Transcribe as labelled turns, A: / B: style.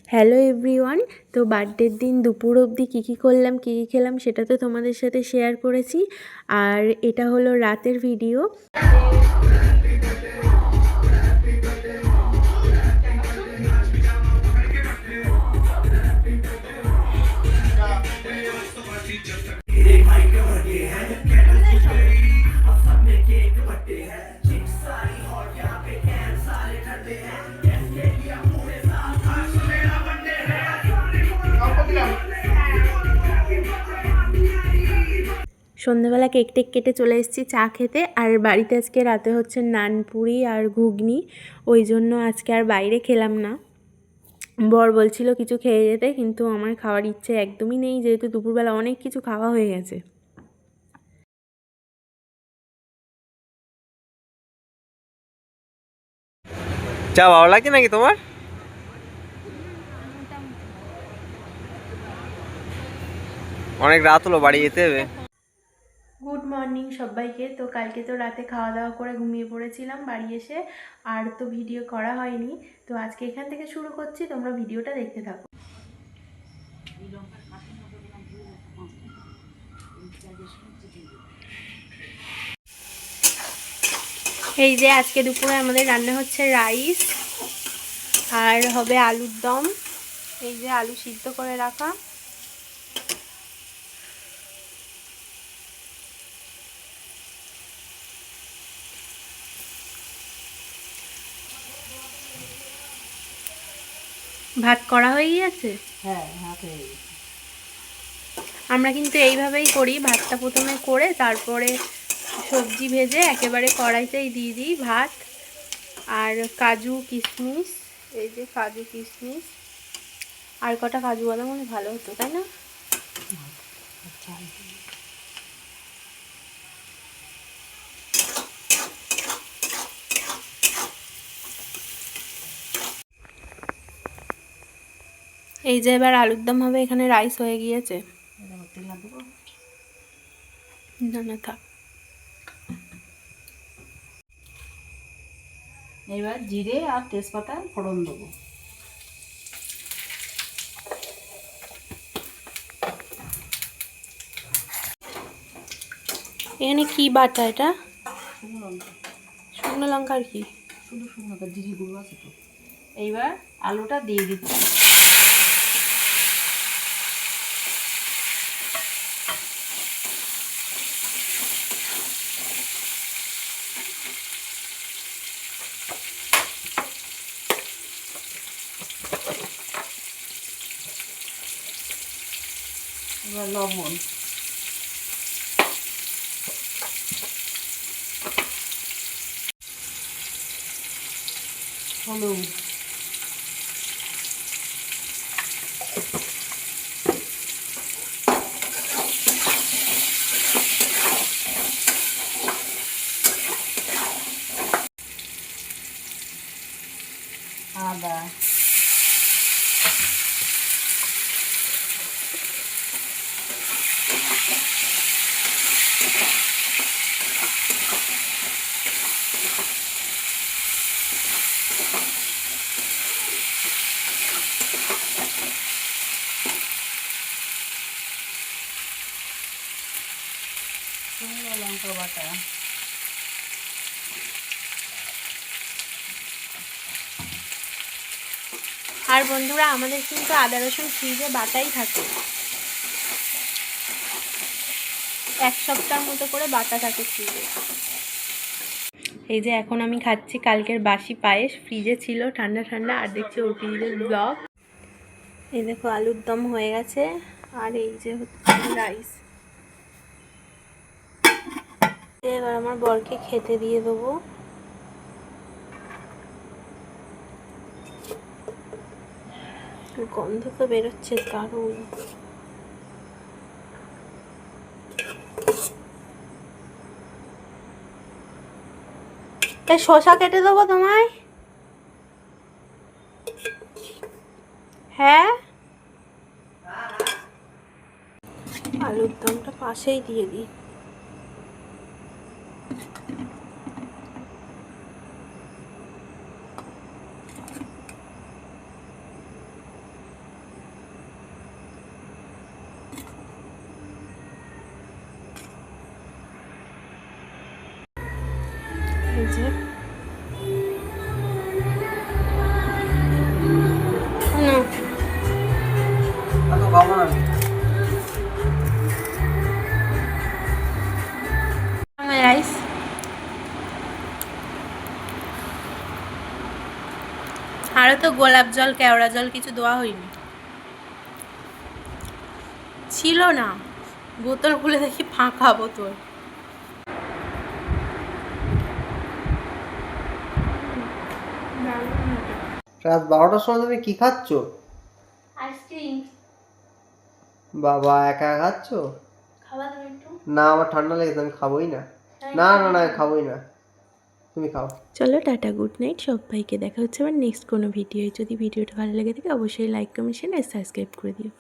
A: Hello everyone. তো বার্থডের দিন দুপুর অবধি কী করলাম কী খেলাম সেটা তো তোমাদের সাথে শেয়ার করেছি। আর এটা হলো রাতের ভিডিও। সন্ধ্যাবেলা কেক টেক কেটে চলে এসেছি চা খেতে। আর বাড়িতে আজকে রাতে হচ্ছে নানপুরি আর ঘুগনি, ওই জন্য আজকে আর বাইরে খেলাম না। বর বলছিল কিছু খেয়ে যেতে, কিন্তু আমার খাওয়ার ইচ্ছে একদমই নেই, যেহেতু দুপুরবেলা অনেক কিছু খাওয়া হয়ে গেছে।
B: চা ভালো লাগে নাকি তোমার? অনেক রাত হলো, বাড়ি যেতে হবে।
A: গুড মর্নিং সবাইকে। তো কালকে তো রাতে খাওয়া দাওয়া করে ঘুমিয়ে পড়েছিলাম বাড়ি এসে, আর তো ভিডিও করা হয়নি। তো আজকে এখান থেকে শুরু করছি, তোমরা ভিডিওটা দেখতে থাকো। এই যে আজকে দুপুরে আমাদের রান্না হচ্ছে রাইস, আর হবে আলুর দম। এই যে আলু সিদ্ধ করে রাখা। ভাত করা হয়ে গিয়েছে।
C: হ্যাঁ, ভাত হয়ে গেছে।
A: আমরা কিন্তু এইভাবেই করি, ভাতটা প্রথমে করে তারপরে সবজি ভেজে একেবারে কড়াইতেই দিয়ে দিই ভাত। আর কাজু কিশমিশ, এই যে কাজু কিশমিশ আর কটা কাজু বাদাম হলে ভালো হতো, তাই না? এই যে এবার আলুর দম হবে, এখানে রাইস হয়ে গিয়েছে। না না থাক।
C: এবার জিরে আর তেজপাতা ফোড়ন দেবো।
A: এখানে কি বাটা এটা?
C: শুকনো লঙ্কা।
A: শুকনো লঙ্কা আর কি?
C: শুধু শুকনো লঙ্কা, জিরে গুঁড়ো আছে তো। এইবার আলুটা দিয়ে দিচ্ছি। এবার লবণ, হলুদ, আদা, শুকনো লঙ্কা বাটা,
A: আর বন্ধুরা, আমাদের কিন্তু আদা রসুন ফ্রিজে বাটাই থাকে, এক সপ্তাহ মতো করে বাটা থাকে ফ্রিজে। এই যে এখন আমি খাচ্ছি কালকের বাসি পায়েস, ফ্রিজে ছিল ঠান্ডা ঠান্ডা। আর দেখছি ওটিদের ব্লগ। এই দেখো আলুর দম হয়ে গেছে, আর এই যে হচ্ছে রাইস। এবার আমার বরকে খেতে দিয়ে দেবো। গন্ধ তো বেরোচ্ছে দারুণ। তাই শসা কেটে দেবো তোমায়? হ্যাঁ, আলুর দমটা পাশেই দিয়ে দিই। আছে। রাইস আরও তো গোলাপ জল কেওড়া জল কিছু দেওয়া হয়নি, ছিল না। বোতল খুলে দেখি ফাঁকা বোতল।
B: রাত 12টার সময় তুমি কি খাচ্ছ?
A: আইসক্রিম।
B: বাবা একা খাচ্ছ?
A: খাওয়া তুমি একটু?
B: না আমার ঠান্ডা লেগেছে, আমি খাবোই না। না না না খাবোই না, তুমি খাও।
A: চলো টাটা, গুড নাইট সবাইকে। দেখা হচ্ছে আবার নেক্সট কোনো ভিডিও। যদি ভিডিওটা ভালো লেগে থাকে অবশ্যই লাইক কমেন্ট শেয়ার আর সাবস্ক্রাইব করে দিও।